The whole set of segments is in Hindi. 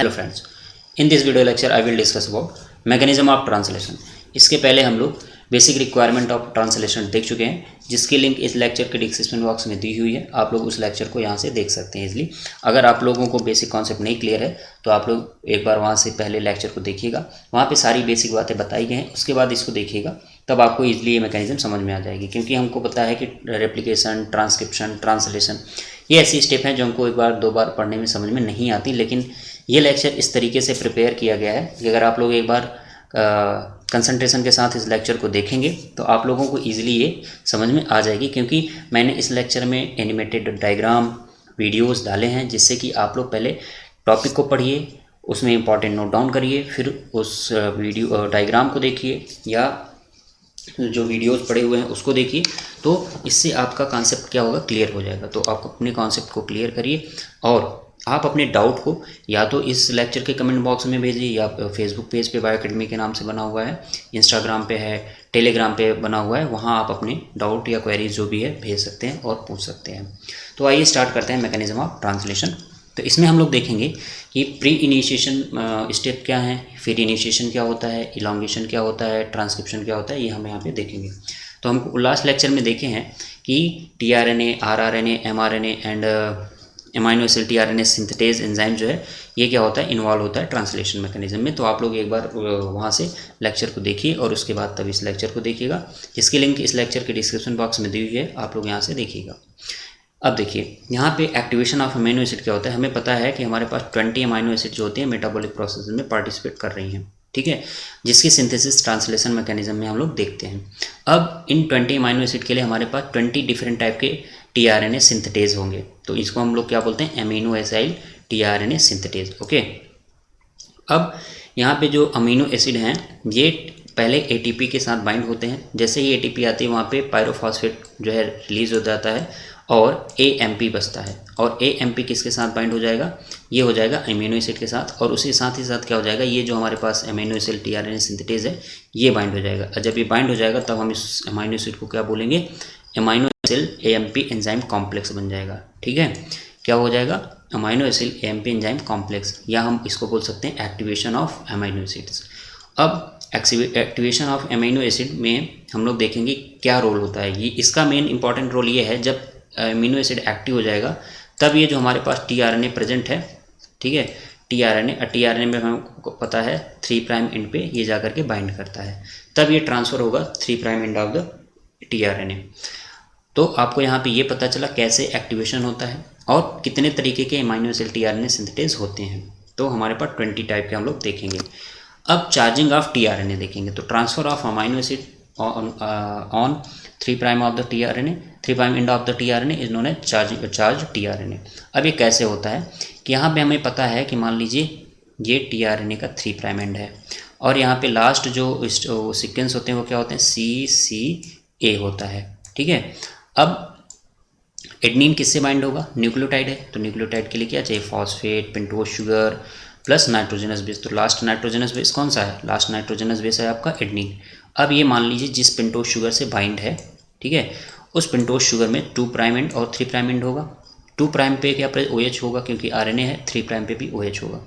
Hello friends, in this video lecture I will discuss about mechanism of translation. इसके पहले हम लोग बेसिक रिक्वायरमेंट ऑफ ट्रांसलेशन देख चुके हैं, जिसकी लिंक इस लेक्चर के डिस्क्रिप्शन बॉक्स में दी हुई है। आप लोग उस लेक्चर को यहाँ से देख सकते हैं इजली। अगर आप लोगों को बेसिक कॉन्सेप्ट नहीं क्लियर है तो आप लोग एक बार वहाँ से पहले लेक्चर को देखिएगा, वहाँ पे सारी बेसिक बातें बताई गई हैं। उसके बाद इसको देखिएगा, तब आपको इजली ये मैकेनिज्म समझ में आ जाएगी। क्योंकि हमको पता है कि रेप्लिकेशन, ट्रांसक्रिप्शन, ट्रांसलेशन ये ऐसी स्टेप हैं जो हमको एक बार दो बार पढ़ने में समझ में नहीं आती, लेकिन ये लेक्चर इस तरीके से प्रिपेयर किया गया है कि अगर आप लोग एक बार कंसंट्रेशन के साथ इस लेक्चर को देखेंगे तो आप लोगों को इजीली ये समझ में आ जाएगी। क्योंकि मैंने इस लेक्चर में एनिमेटेड डायग्राम वीडियोस डाले हैं, जिससे कि आप लोग पहले टॉपिक को पढ़िए, उसमें इंपॉर्टेंट नोट डाउन करिए, फिर उस वीडियो डायग्राम को देखिए या जो वीडियोस पड़े हुए हैं उसको देखिए। तो इससे आपका कॉन्सेप्ट क्या होगा, क्लियर हो जाएगा। तो आप अपने कॉन्सेप्ट को क्लियर करिए और आप अपने डाउट को या तो इस लेक्चर के कमेंट बॉक्स में भेजिए या फेसबुक पेज पे बायो अकेडमी के नाम से बना हुआ है, इंस्टाग्राम पे है, टेलीग्राम पे बना हुआ है, वहाँ आप अपने डाउट या क्वेरीज जो भी है भेज सकते हैं और पूछ सकते हैं। तो आइए स्टार्ट करते हैं मैकेनिज्म ऑफ ट्रांसलेशन। तो इसमें हम लोग देखेंगे कि प्री इनिशिएशन स्टेप क्या है, फिर इनिशिएशन क्या होता है, इलॉन्गेशन क्या होता है, ट्रांसक्रिप्शन क्या होता है, ये हम यहाँ पे देखेंगे। तो हम लास्ट लेक्चर में देखे हैं कि tRNA, rRNA, mRNA and amino acid tRNA synthetase enzyme जो है ये क्या होता है, इन्वॉल्व होता है ट्रांसलेशन मैकेनिज्म में। तो आप लोग एक बार वहाँ से लेक्चर को देखिए और उसके बाद तब इस लेक्चर को देखिएगा, जिसकी लिंक इस लेक्चर के डिस्क्रिप्शन बॉक्स में दी हुई है, आप लोग यहाँ से देखिएगा। अब देखिए यहाँ पे एक्टिवेशन ऑफ अमीनो एसिड क्या होता है। हमें पता है कि हमारे पास 20 अमीनो एसिड जो होते हैं मेटाबॉलिक प्रोसेस में पार्टिसिपेट कर रही हैं, ठीक है, जिसकी सिंथेसिस ट्रांसलेशन मैकेनिज्म में हम लोग देखते हैं। अब इन 20 अमीनो एसिड के लिए हमारे पास 20 डिफरेंट टाइप के टीआरएनए सिंथेटेज होंगे। तो इसको हम लोग क्या बोलते हैं, amino acyl tRNA synthetase. Okay, अब यहाँ पे जो अमीनो एसिड हैं ये पहले एटीपी के साथ बाइंड होते हैं। जैसे ही एटीपी आती है वहाँ पे पायरोफॉस्फेट जो है रिलीज हो जाता है और एएमपी बचता है। और एएमपी किसके साथ बाइंड हो जाएगा, ये हो जाएगा अमीनो एसिड के साथ। और उसी साथ ही साथ क्या हो जाएगा, ये जो हमारे पास अमीनो एसिड टीआरएनए सिंथेटेज है ये बाइंड हो जाएगा। और जब ये बाइंड हो जाएगा तब हम इस अमीनो एसिड को क्या बोलेंगे, amino acid AMP enzyme complex बन जाएगा। ठीक है, क्या हो जाएगा, amino acid AMP enzyme complex, या हम इसको बोल सकते हैं एक्टिवेशन ऑफ अमीनो एसिड्स। अब एक्टिवेशन ऑफ अमीनो एसिड में हम लोग देखेंगे क्या रोल होता है। ये इसका मेन इंपॉर्टेंट रोल ये है, जब अमीनो एसिड एक्टिव हो जाएगा तब ये जो हमारे पास टीआरएनए प्रेजेंट है, ठीक है, टीआरएनए में हमको पता है 3' एंड पे ये जा करके बाइंड करता है, तब ये ट्रांसफ़र होगा 3' एंड ऑफ द टीआरएनए। तो आपको यहाँ पे ये पता चला कैसे एक्टिवेशन होता है और कितने तरीके के अमीनो एसिड टीआरएनए सिंथेटेज होते हैं। तो हमारे पास 20 टाइप के हम लोग देखेंगे। अब चार्जिंग ऑफ टीआरएनए देखेंगे। तो transfer of amino acid on 3' of the tRNA, 3' end of the tRNA is known as charge tRNA. अब ये कैसे होता है कि यहाँ पे हमें पता है कि मान लीजिए ये टीआरएनए का 3' एंड है और यहाँ पे लास्ट जो सीक्वेंस होते हैं वो क्या होते हैं, CCA होता है। ठीक है, अब एडनिन किससे बाइंड होगा, न्यूक्लियोटाइड है, तो न्यूक्लियोटाइड के लिए क्या चाहिए, phosphate, pentose sugar plus nitrogenous base. तो लास्ट नाइट्रोजनस बेस कौन सा है, लास्ट नाइट्रोजनस बेस है आपका एडनिन। अब ये मान लीजिए जिस पेंटोज शुगर से बाइंड है, ठीक है, उस पेंटोज शुगर में 2' एंड और 3' एंड होगा। 2' पे क्या OH होगा क्योंकि RNA है, 3' पे भी OH होगा।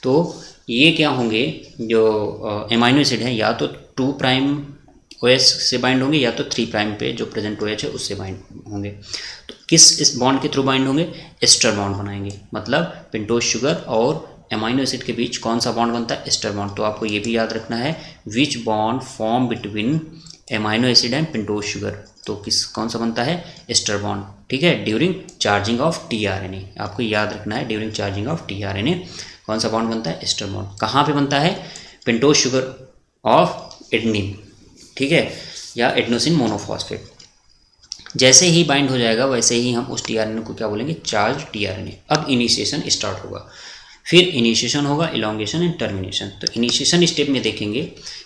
तो ये क्या होंगे जो अमीनो एसिड है, या तो 2' OH से बाइंड होंगे या तो 3' पे जो प्रेजेंट OH है उससे बाइंड होंगे। तो किस इस बॉन्ड के थ्रू बाइंड होंगे, एस्टर बॉन्ड बनाएंगे। मतलब पेंटोज शुगर और अमीनो एसिड के बीच कौन सा बॉन्ड बनता है, एस्टर बॉन्ड। तो आपको ये भी याद रखना है, विच bond form between amino acid and pentose sugar. तो कौन सा बनता है, एस्टर बॉन्ड। ठीक है, ड्यूरिंग चार्जिंग ऑफ टीआरएनए, आपको याद रखना है ड्यूरिंग चार्जिंग ऑफ टीआरएनए कौन सा बॉन्ड बनता है, एस्टर बॉन्ड। कहाँ पे बनता है, पेंटोज शुगर ऑफ एडनिन, ठीक है, या एडनोसिन मोनोफॉस्फेट। जैसे ही बाइंड हो जाएगा वैसे ही हम उस टीआरएनए को क्या बोलेंगे, चार्ज टीआरएनए। अब इनिशिएशन स्टार्ट होगा, फिर इनिशिएशन होगा, इलॉन्गेशन एंड टर्मिनेशन। तो इनिशिएशन स्टेप में देखेंगे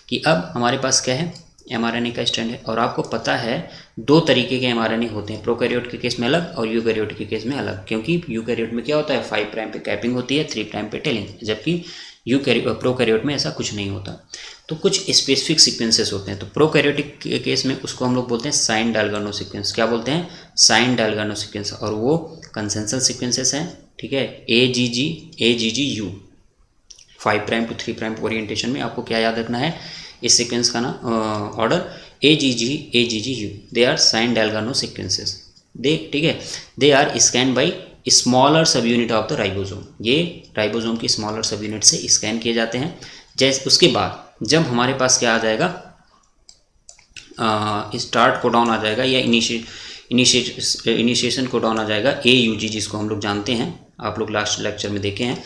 कि अब हमारे पास क्या है, एमआरएनए का स्ट्रैंड है। और आपको पता है 2 तरीके के एमआरएनए होते हैं, प्रोकैरियोट के केस में अलग और यूकैरियोट के केस में अलग। क्योंकि यूकैरियोट में क्या होता है, 5' पे कैपिंग होती है, 3' पे टेलिंग, जबकि प्रोकैरियोट में ऐसा कुछ नहीं होता। तो कुछ स्पेसिफिक सीक्वेंसेस होते हैं। तो प्रोकैरियोटिक के केस में उसको हम लोग बोलते हैं साइन डायगोनल सीक्वेंस। क्या बोलते हैं, साइन डायगोनल सीक्वेंस। और वो कंसेंसस सीक्वेंसेस हैं, ठीक है, AGG, AGGU, 5 prime to 3 prime orientation में आपको क्या याद रखना है, इस सीक्वेंस का ना order AGG they are Shine डायगोनल सीक्वेंसेस, दे ठीक है, they are scanned by smaller sub unit of the ribosome, ये राइबोसोम की स्मॉलर सब यूनिट से स्कैन किए जाते हैं। जैसे उसके बाद जब हमारे पास क्या आ जाएगा, स्टार्ट कोडॉन आ जाएगा या इनिशिएशन कोडॉन आ जाएगा AUG, जिसको हम लोग जानते हैं, आप लोग लास्ट लेक्चर में देखे हैं,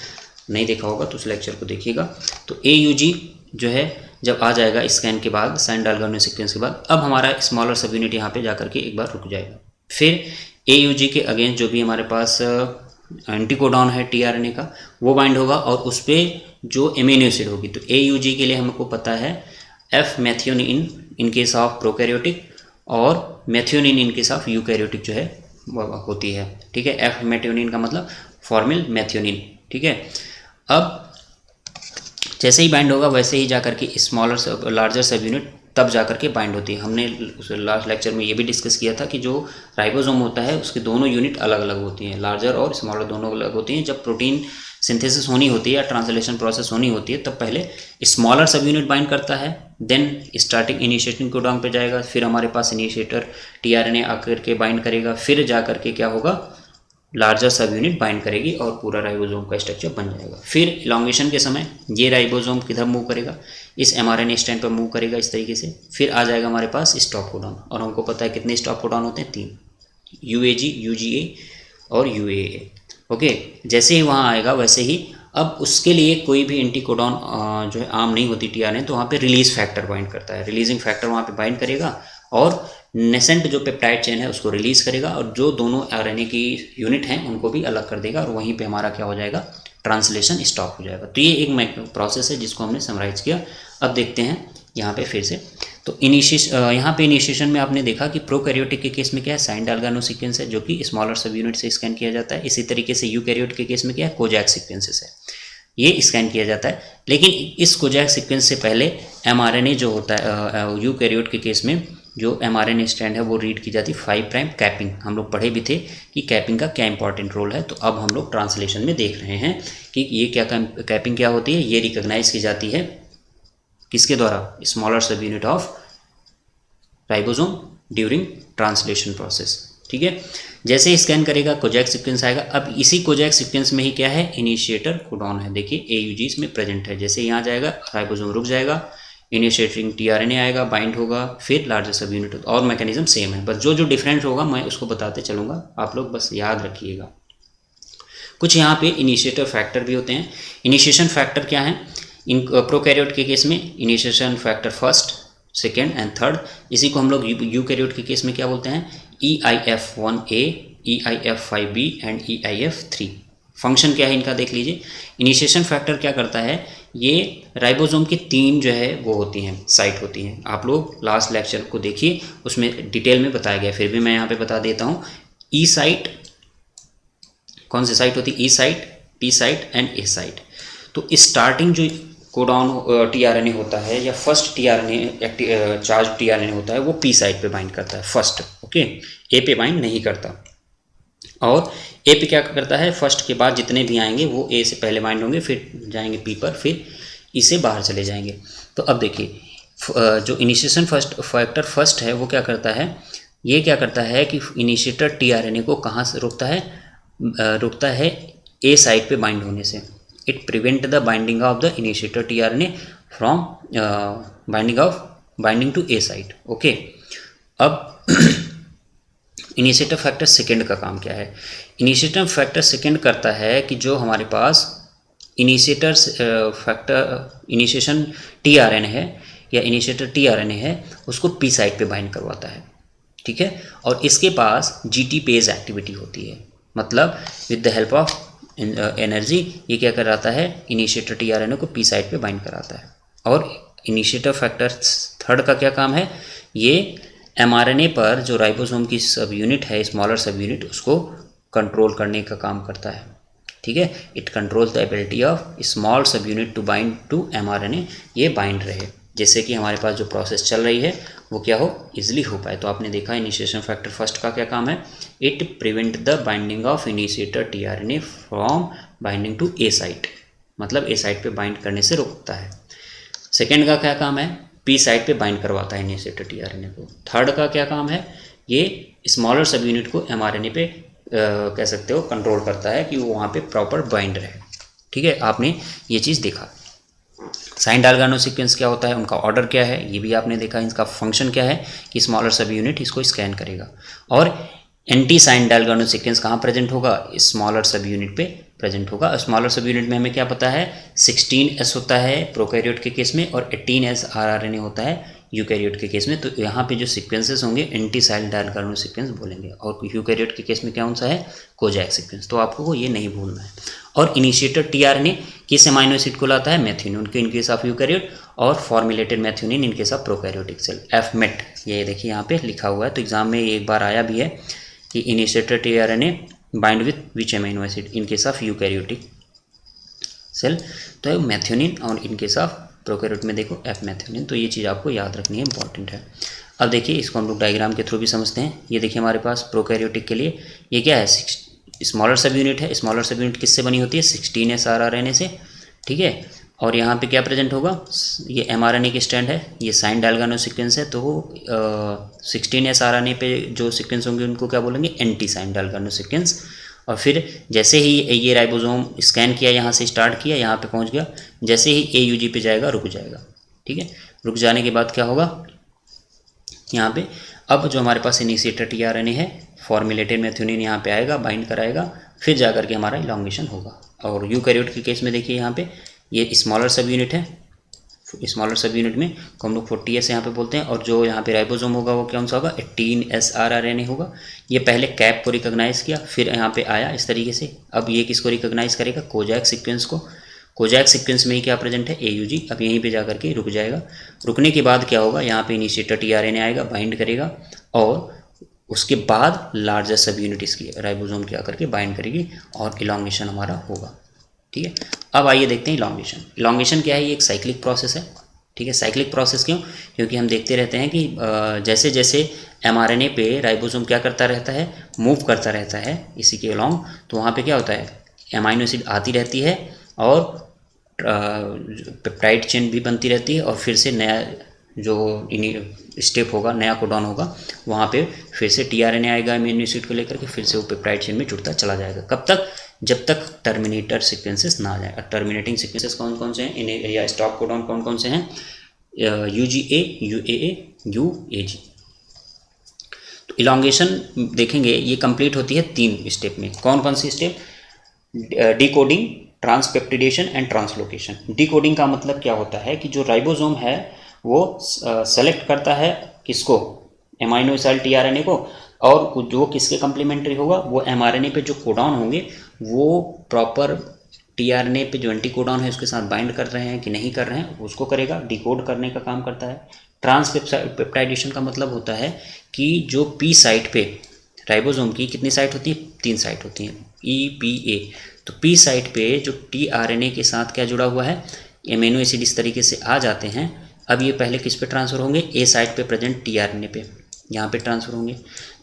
नहीं देखा होगा तो उस लेक्चर को देखिएगा। तो AUG जो है जब आ जाएगा स्कैन के बाद, साइन डायगोनल सीक्वेंस के बाद, अब हमारा स्मॉलर सब यूनिट यहाँ पे जाकर के एक बार रुक जाएगा। फिर AUG के अगेंस्ट जो भी हमारे पास एंटीकोडॉन है tRNA का, वो बाइंड होगा और उस पर जो एमिनो एसिड होगी, तो AUG के लिए हमको पता है F methionine in case of prokaryotic और methionine in case of eukaryotic जो है होती है, ठीक है। F मेथियोनिन का मतलब फॉर्मिल मेथियोनिन, ठीक है। अब जैसे ही बाइंड होगा वैसे ही जाकर के स्मॉलर लार्जर सब यूनिट तब जाकर के बाइंड होती है। हमने उस लास्ट लेक्चर में ये भी डिस्कस किया था कि जो राइबोसोम होता है उसके दोनों यूनिट अलग अलग होती हैं, लार्जर और स्मॉलर दोनों अलग होती हैं। जब प्रोटीन सिंथेसिस होनी होती है या ट्रांसलेशन प्रोसेस होनी होती है तब पहले स्मॉलर सब यूनिट बाइंड करता है, देन स्टार्टिंग इनिशिएटिंग कोडॉन पे जाएगा, फिर हमारे पास इनिशिएटर tRNA आकर के बाइंड करेगा, फिर जा करके क्या होगा, लार्जर सब यूनिट बाइंड करेगी और पूरा राइबोसोम का स्ट्रक्चर बन जाएगा। फिर इलॉन्गेशन के समय ये राइबोसोम किधर मूव करेगा, इस mRNA स्ट्रैंड पर मूव करेगा इस तरीके से, फिर आ जाएगा हमारे पास स्टॉप कोडॉन, और हमको पता है कितने स्टॉप कोडॉन होते हैं, 3, UAG, UGA और UAA, ओके। जैसे ही वहाँ आएगा वैसे ही अब उसके लिए कोई भी एंटीकोडॉन जो है आम नहीं होती tRNA, तो वहाँ पे रिलीज फैक्टर बाइंड करता है, रिलीजिंग फैक्टर वहाँ पे बाइंड करेगा और नेसेंट जो पेप्टाइड चेन है उसको रिलीज करेगा और जो दोनों RNA की यूनिट हैं उनको भी अलग कर देगा और वहीं पे हमारा क्या हो जाएगा, ट्रांसलेशन स्टॉप हो जाएगा। तो ये एक प्रोसेस है जिसको हमने समराइज किया। अब देखते हैं यहाँ पे फिर से, तो यहाँ पे इनिशिएशन में आपने देखा कि प्रोकैरियोटिक के केस में क्या है, साइन डायगोनल सीक्वेंस है जो कि स्मॉलर सब यूनिट से स्कैन किया जाता है। इसी तरीके से यूकैरियोट के केस में क्या है, कोजैक सीक्वेंसेस है, ये स्कैन किया जाता है। लेकिन इस कोजैक सीक्वेंस से पहले mRNA जो होता है यूकैरियोट के केस में जो mRNA स्ट्रैंड है वो रीड की जाती है 5 प्राइम कैपिंग। हम लोग पढ़े भी थे कि कैपिंग का क्या इंपॉर्टेंट रोल है। तो अब हम लोग ट्रांसलेशन में देख रहे हैं कि ये क्या कैपिंग क्या होती है, ये रिकॉग्नाइज की जाती है किसके द्वारा, smaller sub unit of ribosome during translation process, ठीक है। जैसे ही स्कैन करेगा कोजैक सीक्वेंस आएगा। अब इसी कोजैक सीक्वेंस में ही क्या है, इनिशिएटर कोडॉन है, देखिए AUG इसमें प्रेजेंट है। जैसे यहाँ जाएगा राइबोसोम रुक जाएगा, इनिशिएटिंग tRNA आएगा, बाइंड होगा, फिर लार्जर सब यूनिट, और मैकेनिज्म सेम है, बस जो डिफरेंट होगा मैं उसको बताते चलूँगा, आप लोग बस याद रखिएगा। कुछ यहाँ पे इनिशिएटर फैक्टर भी होते हैं। इनिशिएशन फैक्टर क्या है, इन प्रोकैरियोट के केस में initiation factor first, second and third, इसी को हम लोग यूकैरियोट के केस में क्या बोलते हैं, EIF1A, EIF5B and EIF3। Function क्या है इनका देख लीजिए। इनिशिएशन फैक्टर क्या करता है, ये राइबोसोम की 3 जो है वो होती हैं, साइट होती हैं। आप लोग लास्ट लेक्चर को देखिए, उसमें डिटेल में बताया गया, फिर भी मैं यहाँ पे बता देता हूँ। ई साइट, कौन सी साइट होती है, E site, P site and A site. तो स्टार्टिंग जो कोडॉन tRNA होता है या फर्स्ट tRNA चार्ज tRNA होता है वो पी साइट पे बाइंड करता है फर्स्ट, ओके, ए पे बाइंड नहीं करता। और ए पे क्या करता है, फर्स्ट के बाद जितने भी आएंगे वो ए से पहले बाइंड होंगे, फिर जाएंगे पी पर, फिर ई से बाहर चले जाएंगे। तो अब देखिए जो इनिशिएशन फैक्टर फर्स्ट है वो क्या करता है, ये क्या करता है कि इनिशिएटर tRNA को कहाँ से रोकता है ए साइट पे बाइंड होने से। It prevent the binding of the initiator tRNA from binding to A site, okay. अब इनिशिएटर फैक्टर सेकेंड का काम क्या है, इनिशिएटर फैक्टर सेकेंड करता है कि जो हमारे पास इनिशिएशन tRNA है या इनिशिएटर tRNA है उसको पी साइट पे बाइंड करवाता है, ठीक है। और इसके पास GT पेज एक्टिविटी होती है, मतलब with the help of energy ये क्या कराता है, इनिशिएटर tRNA को पी साइट पे बाइंड कराता है। और इनिशिएटर फैक्टर थर्ड का क्या काम है, ये mRNA पर जो राइबोसोम की सब यूनिट है, स्मॉलर सब यूनिट, उसको कंट्रोल करने का काम करता है, ठीक है। It controls the ability of small subunit to bind to mRNA, ये बाइंड रहे, जैसे कि हमारे पास जो प्रोसेस चल रही है वो क्या हो, इजिली हो पाए। तो आपने देखा इनिशिएशन फैक्टर फर्स्ट का क्या काम है, it prevent the binding of initiator tRNA from binding to A site, मतलब ए साइट पे बाइंड करने से रोकता है। सेकेंड का क्या काम है, पी साइट पे बाइंड करवाता है इनिशिएटर टीआरएनए को। थर्ड का क्या काम है, ये स्मॉलर सब यूनिट को एमआरएनए पे कह सकते हो कंट्रोल करता है कि वो वहाँ पे प्रॉपर बाइंड रहे। ठीक है, आपने ये चीज़ देखा। साइन डायगोनल सीक्वेंस क्या होता है, उनका ऑर्डर क्या है, ये भी आपने देखा। इनका फंक्शन क्या है कि स्मॉलर सब यूनिट इसको स्कैन करेगा। और एंटी साइन डायगोनल सीक्वेंस कहाँ प्रेजेंट होगा, स्मॉलर सब यूनिट पे प्रेजेंट होगा। स्मॉलर सब यूनिट में हमें क्या पता है, 16S होता है प्रोकैरियोट के केस में और 18S आरआरएनए होता है यूकैरियोट के केस में। तो यहाँ पे जो सीक्वेंसेस होंगे एंटी साइन डायगोनल सीक्वेंस बोलेंगे। और यूकैरियोट के केस में क्या सा है, कोजैक सीक्वेंस। तो आपको ये नहीं भूलना है। और इनिशिएटर टीआरएनए किस अमाइनो एसिड को लाता है, methionine in case of eukaryote, और formulated methionine in case of prokaryotic cell, fMet. ये देखिए यहाँ पे लिखा हुआ है, तो एग्जाम में एक बार आया भी है कि initiator tRNA bind with which amino acid in case of eukaryotic cell, तो मैथ्यूनिन, और इन केस ऑफ प्रोकैरियोट में देखो एफ मैथ्यूनिन। तो ये चीज़ आपको याद रखनी है, इंपॉर्टेंट है। अब देखिए इसको हम लोग डायग्राम के थ्रू भी समझते हैं। ये देखिए हमारे पास प्रोकैरियोटिक के लिए ये क्या है, स्मॉलर सब यूनिट है। स्मॉलर सब यूनिट किससे बनी होती है, 16S आरआरएनए से। ठीक है, और यहाँ पे क्या प्रेजेंट होगा, ये एमआरएनए की स्ट्रैंड है, ये साइन डायगोनल सीक्वेंस है। तो 16S आरआरएनए पे जो सीक्वेंस होंगे उनको क्या बोलेंगे, एंटी साइन डायगोनल सीक्वेंस। और फिर जैसे ही ये राइबोसोम स्कैन किया, यहाँ से स्टार्ट किया, यहाँ पे पहुँच गया, जैसे ही AUG पे जाएगा रुक जाएगा। ठीक है, रुक जाने के बाद क्या होगा, यहाँ पे अब जो हमारे पास इनिशिएटर टीआरएनए है, फॉर्मुलेटेड मैथ्यूनिन यहाँ पे आएगा, बाइंड कराएगा, फिर जा करके हमारा इलॉन्गेशन होगा। और यूकैरियोट के केस में देखिए यहाँ पे ये स्मॉलर सब यूनिट है। स्मॉलर सब यूनिट में को हम लोग 40S यहाँ पे बोलते हैं। और जो यहाँ पे राइबोसोम होगा वो कौन सा होगा, 18S आरआरएनए होगा। ये पहले कैप को रिकॉग्नाइज किया, फिर यहाँ पे आया इस तरीके से। अब ये किसको रिकॉग्नाइज करेगा, कोजैक सीक्वेंस को। कोजैक सीक्वेंस में ही क्या प्रेजेंट है, AUG। अब यहीं पे जा करके रुक जाएगा। रुकने के बाद क्या होगा, यहाँ पे इनिशिएटर टीआरएनए आएगा, बाइंड करेगा, और उसके बाद लार्जर सब यूनिट इसकी राइबोसोम क्या करके बाइंड करेगी और इलॉन्गेशन हमारा होगा। ठीक है, अब आइए देखते हैं इलॉन्गेशन। इलॉन्गेशन क्या है, ये एक साइक्लिक प्रोसेस है। ठीक है, साइक्लिक प्रोसेस क्यों, क्योंकि हम देखते रहते हैं कि जैसे जैसे एमआरएनए पे राइबोसोम क्या करता रहता है, मूव करता रहता है इसी के अलॉन्ग, तो वहाँ पे क्या होता है, एमाइनो एसिड आती रहती है और पेप्टाइड चेन भी बनती रहती है, और फिर से नया जो स्टेप होगा, नया कोडॉन होगा, वहाँ पे फिर से टीआरएनए आएगा अमीनो एसिड को लेकर के, फिर से वो पेप्टाइड चेन में जुड़ता चला जाएगा। कब तक, जब तक टर्मिनेटर सीक्वेंसेस ना आ जाए। टर्मिनेटिंग सीक्वेंसेस कौन कौन से हैं, इन्हें या स्टॉप कोडॉन कौन कौन से हैं, UGA, UAA, UAG। तो इलॉन्गेशन देखेंगे ये कंप्लीट होती है 3 स्टेप में। कौन कौन सी step, decoding, transpeptidation and translocation. Decoding का मतलब क्या होता है कि जो राइबोसोम है वो सेलेक्ट करता है किसको, एमाइनो एसिड टीआरएनए को, और जो किसके कम्प्लीमेंट्री होगा, वो एमआरएनए पे जो कोडॉन होंगे वो प्रॉपर टीआरएनए पे जो एंटी कोडॉन है उसके साथ बाइंड कर रहे हैं कि नहीं कर रहे हैं, उसको करेगा, डिकोड करने का काम करता है। ट्रांसपेप्टाइडेशन का मतलब होता है कि जो पी साइट पे राइबोसोम की कितनी साइट होती है, 3 साइट होती हैं, EPA। तो पी साइट पे जो टीआरएनए के साथ क्या जुड़ा हुआ है, एमिनो एसिड इस तरीके से आ जाते हैं। अब ये पहले किस पे ट्रांसफ़र होंगे, ए साइट पे प्रेजेंट टीआरएनए पे, यहाँ पे ट्रांसफ़र होंगे।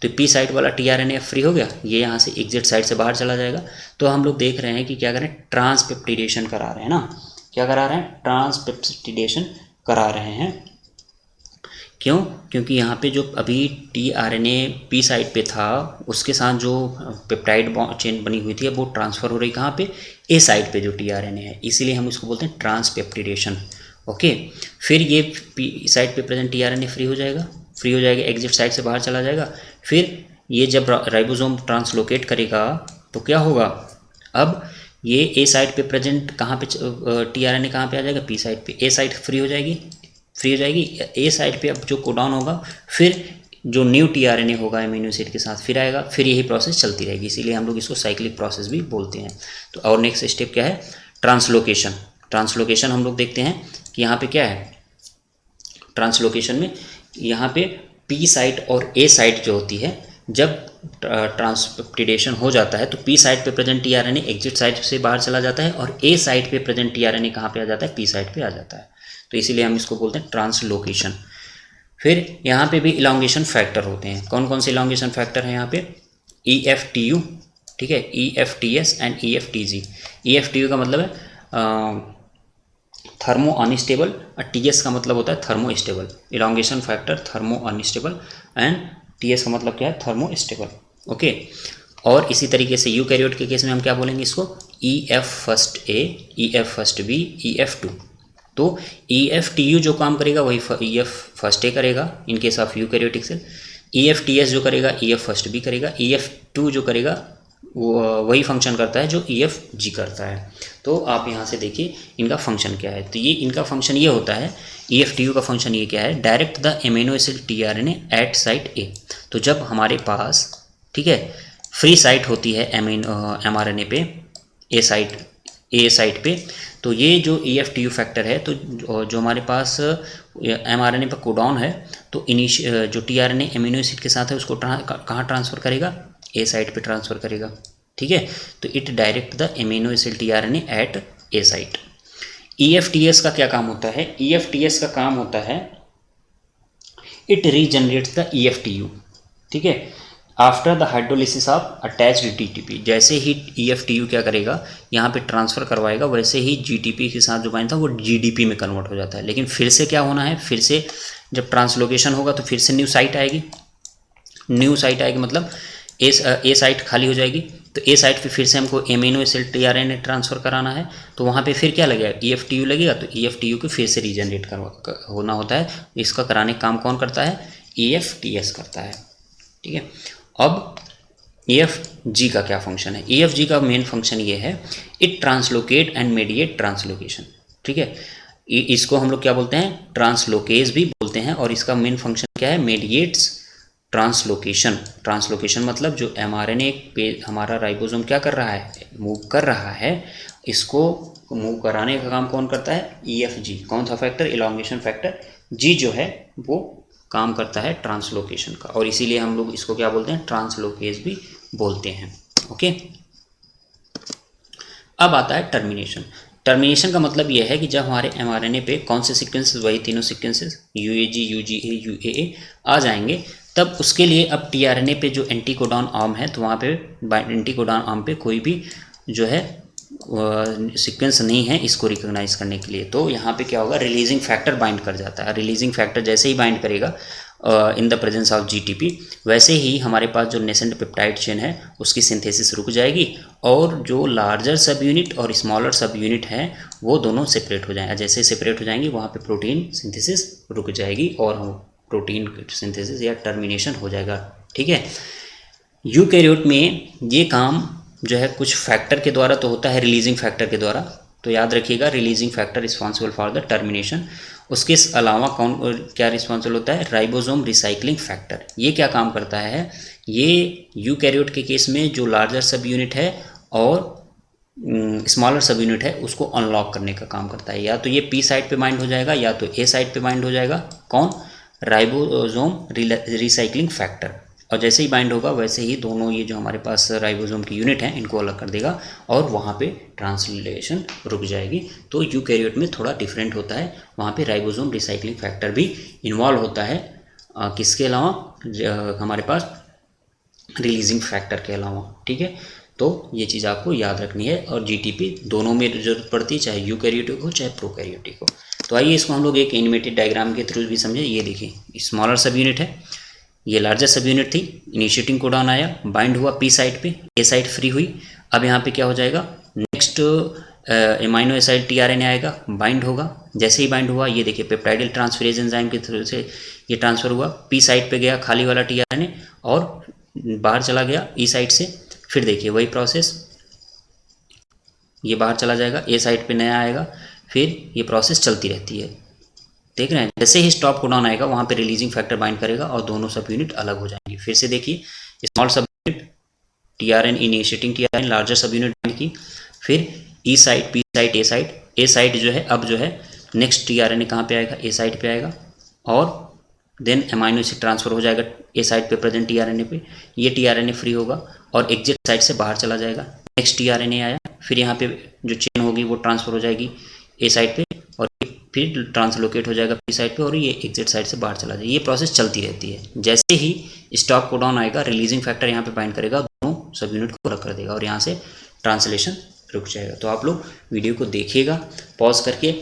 तो पी साइट वाला टीआरएनए फ्री हो गया, ये यहाँ से एग्जिट साइड से बाहर चला जाएगा। तो हम लोग देख रहे हैं कि क्या करें, ट्रांसपेप्टिडेशन करा रहे हैं ना, क्या करा रहे हैं, ट्रांसपेप्टिडेशन करा रहे हैं। क्यों, क्योंकि यहाँ पे जो अभी टीआरएनए पी साइट पे था उसके साथ जो पेप्टाइड चेन बनी हुई थी अब वो ट्रांसफ़र हो रही कहाँ पे, ए साइट पे जो टीआरएनए है, इसीलिए हम इसको बोलते हैं ट्रांसपेप्टिडेशन। ओके, फिर ये पी साइट पे प्रेजेंट टीआरएनए फ्री हो जाएगा, एग्जिट साइट से बाहर चला जाएगा। फिर ये जब राइबोसोम ट्रांसलोकेट करेगा तो क्या होगा, अब ये ए साइट पे प्रेजेंट कहाँ पे टीआरएनए कहाँ पे आ जाएगा, पी साइट पे, ए साइट फ्री हो जाएगी, ए साइट पे अब जो कोडॉन होगा, फिर जो न्यू टीआरएनए होगा एमिनो एसिड के साथ फिर आएगा, फिर यही प्रोसेस चलती रहेगी, इसीलिए हम लोग इसको साइक्लिक प्रोसेस भी बोलते हैं। तो और नेक्स्ट स्टेप क्या है, ट्रांसलोकेशन। ट्रांसलोकेशन हम लोग देखते हैं कि यहाँ पे क्या है, ट्रांसलोकेशन में यहाँ पे पी साइट और ए साइट जो होती है, जब ट्रांसपेप्टिडेशन हो जाता है तो पी साइट पे प्रेजेंट टीआरएनए एग्जिट साइट से बाहर चला जाता है, और ए साइट पे प्रेजेंट टीआरएनए कहाँ पे आ जाता है, पी साइट पे आ जाता है। तो इसीलिए हम इसको बोलते हैं ट्रांसलोकेशन। फिर यहाँ पे भी इलॉन्गेशन फैक्टर होते हैं। कौन कौन से इलॉन्गेशन फैक्टर हैं यहाँ पे, EFTU, ठीक है, EFTS एंड EFTG। EFTU का मतलब है थर्मो अनस्टेबल, और TS का मतलब होता है thermo stable, elongation factor thermo unstable, and TS का मतलब क्या है, थर्मो स्टेबल। ओके, और इसी तरीके से यूकैरियोट के केस में हम क्या बोलेंगे इसको, EF first A, EF first B, EF two. तो EF-TU जो काम करेगा वही EF फर्स्ट A करेगा in case of eukaryotic cell, EF-TS जो करेगा EF फर्स्ट B करेगा, EF2 जो करेगा वो वही फंक्शन करता है जो EF-G करता है। तो आप यहाँ से देखिए इनका फंक्शन क्या है, तो ये इनका फंक्शन ये होता है, EF-TU का फंक्शन ये क्या है, direct the amino acid tRNA at site A। तो जब हमारे पास, ठीक है, फ्री साइट होती है mRNA पे ए साइट पे, तो ये जो EF-TU फैक्टर है, तो जो हमारे पास mRNA पर कोडॉन है, तो जो tRNA एमिनो एसिड के साथ है उसको कहाँ ट्रांसफ़र करेगा, ए साइट पे ट्रांसफ़र करेगा। ठीक है, तो it direct the amino acid tRNA at A site. EF-TS का क्या काम होता है, EF-TS का काम होता है इट रीजनरेट्स द EF-TU। ठीक है, after the hydrolysis of attached GTP, जैसे ही EF-TU क्या करेगा, यहाँ पे ट्रांसफ़र करवाएगा, वैसे ही GTP के साथ जो बाइंड था वो GDP में कन्वर्ट हो जाता है। लेकिन फिर से क्या होना है, फिर से जब ट्रांसलोकेशन होगा तो फिर से न्यू साइट आएगी, मतलब ए साइट खाली हो जाएगी। तो ए साइट पे फिर से हमको एमिनो एसिड tRNA ट्रांसफ़र कराना है, तो वहाँ पे फिर क्या लगेगा, EF-TU लगेगा। तो EF-TU को फिर से रीजनरेट होना होता है। इसका कराने का काम कौन करता है, EF-TS करता है। ठीक है, अब EF-G का क्या फंक्शन है, EF-G का मेन फंक्शन ये है, it translocate and mediate translocation. ठीक है, इसको हम लोग क्या बोलते हैं, ट्रांसलोकेज भी बोलते हैं, और इसका मेन फंक्शन क्या है, मेडिएट्स ट्रांसलोकेशन मतलब जो mRNA पे हमारा राइबोसोम क्या कर रहा है, मूव कर रहा है, इसको मूव कराने का काम कौन करता है, EF-G। कौन सा फैक्टर, इलॉन्गेशन फैक्टर G जो है वो काम करता है ट्रांसलोकेशन का, और इसीलिए हम लोग इसको क्या बोलते हैं, ट्रांसलोकेज भी बोलते हैं। ओके, अब आता है टर्मिनेशन। टर्मिनेशन का मतलब यह है कि जब हमारे mRNA पे कौन से सीक्वेंसेस, वही तीनों सीक्वेंसेस UAG, UGA, UAA आ जाएंगे, तब उसके लिए अब tRNA पे जो एंटीकोडॉन आर्म है, तो वहाँ पे एंटीकोडॉन आर्म पे कोई भी जो है सीक्वेंस नहीं है इसको रिकॉग्नाइज करने के लिए। तो यहाँ पे क्या होगा, रिलीजिंग फैक्टर बाइंड कर जाता है। रिलीजिंग फैक्टर जैसे ही बाइंड करेगा in the presence of GTP, वैसे ही हमारे पास जो नेसेंट पेप्टाइड चेन है उसकी सिंथेसिस रुक जाएगी, और जो लार्जर सब यूनिट और स्मॉलर सब यूनिट है वो दोनों सेपरेट हो जाएंगे। जैसे सेपरेट हो जाएंगी वहाँ पे प्रोटीन सिंथेसिस रुक जाएगी, और हम प्रोटीन सिंथेसिस या टर्मिनेशन हो जाएगा। ठीक है, यूकैरियोट में ये काम जो है कुछ फैक्टर के द्वारा तो होता है, रिलीजिंग फैक्टर के द्वारा। तो याद रखिएगा, releasing factor responsible for the termination. उसके अलावा कौन क्या रिस्पॉन्सिबल होता है, राइबोसोम रिसाइकलिंग फैक्टर। ये क्या काम करता है, ये यूकैरियोट के केस में जो लार्जर सब यूनिट है और स्मॉलर सब यूनिट है उसको अनलॉक करने का काम करता है। या तो ये P साइड पे बाइंड हो जाएगा, या तो A साइड पे बाइंड हो जाएगा। कौन, राइबोसोम रिसाइकलिंग फैक्टर। और जैसे ही बाइंड होगा वैसे ही दोनों ये जो हमारे पास राइबोसोम की यूनिट है इनको अलग कर देगा, और वहाँ पे ट्रांसलेशन रुक जाएगी। तो यूकैरियोट में थोड़ा डिफरेंट होता है, वहाँ पे राइबोसोम रिसाइकलिंग फैक्टर भी इन्वॉल्व होता है, किसके अलावा, हमारे पास रिलीजिंग फैक्टर के अलावा। ठीक है, तो ये चीज़ आपको याद रखनी है। और GTP दोनों में जरूरत पड़ती है, चाहे यूकैरियोटिक हो चाहे प्रोकैरियोटिक हो। तो आइए इसको हम लोग एक एनिमेटेड डायग्राम के थ्रू भी समझें। ये देखिए, स्मॉलर सब यूनिट है, ये लार्जर सब यूनिट थी, इनिशिएटिंग कोडॉन आया, बाइंड हुआ P साइड पे, A साइड फ्री हुई। अब यहाँ पे क्या हो जाएगा, नेक्स्ट एमाइनो एसिड tRNA आएगा, बाइंड होगा। जैसे ही बाइंड हुआ, ये देखिए पेप्टाइडल ट्रांसफरेज एंजाइम के थ्रू से ये ट्रांसफ़र हुआ, P साइड पे गया खाली वाला tRNA, और बाहर चला गया E साइड से। फिर देखिए वही प्रोसेस, ये बाहर चला जाएगा, A साइड पे नया आएगा, फिर ये प्रोसेस चलती रहती है। देख रहे हैं, जैसे ही स्टॉप कोडॉन आएगा वहाँ पे रिलीजिंग फैक्टर बाइंड करेगा और दोनों सब यूनिट अलग हो जाएंगी। फिर से देखिए, स्मॉल सब unit tRNA, initiating tRNA, larger सब यूनिट बाइंड की, फिर E side, P side, A side जो है, अब जो है नेक्स्ट tRNA कहाँ पे आएगा, A साइड पे आएगा, और देन एमाइनो एसिड ट्रांसफ़र हो जाएगा A साइड पे प्रेजेंट tRNA पे। ये tRNA फ्री होगा और एग्जिट साइड से बाहर चला जाएगा। नेक्स्ट tRNA आया, फिर यहाँ पे जो चेन होगी वो ट्रांसफ़र हो जाएगी A साइड पे, और फिर ट्रांसलोकेट हो जाएगा P साइड पे, और ये एग्जिट साइड से बाहर चला जाएगा। ये प्रोसेस चलती रहती है। जैसे ही स्टॉप कोडॉन आएगा, रिलीजिंग फैक्टर यहाँ पे बाइंड करेगा, दोनों सब यूनिट को अलग कर देगा, और यहाँ से ट्रांसलेशन रुक जाएगा। तो आप लोग वीडियो को देखिएगा पॉज करके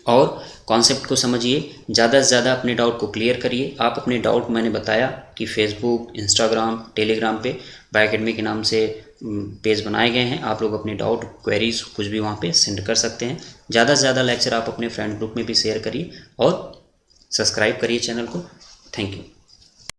और कॉन्सेप्ट को समझिए, ज़्यादा से ज़्यादा अपने डाउट को क्लियर करिए। आप अपने डाउट, मैंने बताया कि फेसबुक, इंस्टाग्राम, टेलीग्राम पे बाय अकेडमी के नाम से पेज बनाए गए हैं। आप लोग अपने डाउट, क्वेरीज कुछ भी वहाँ पे सेंड कर सकते हैं। ज़्यादा से ज़्यादा लेक्चर आप अपने फ्रेंड ग्रुप में भी शेयर करिए और सब्सक्राइब करिए चैनल को। Thank you.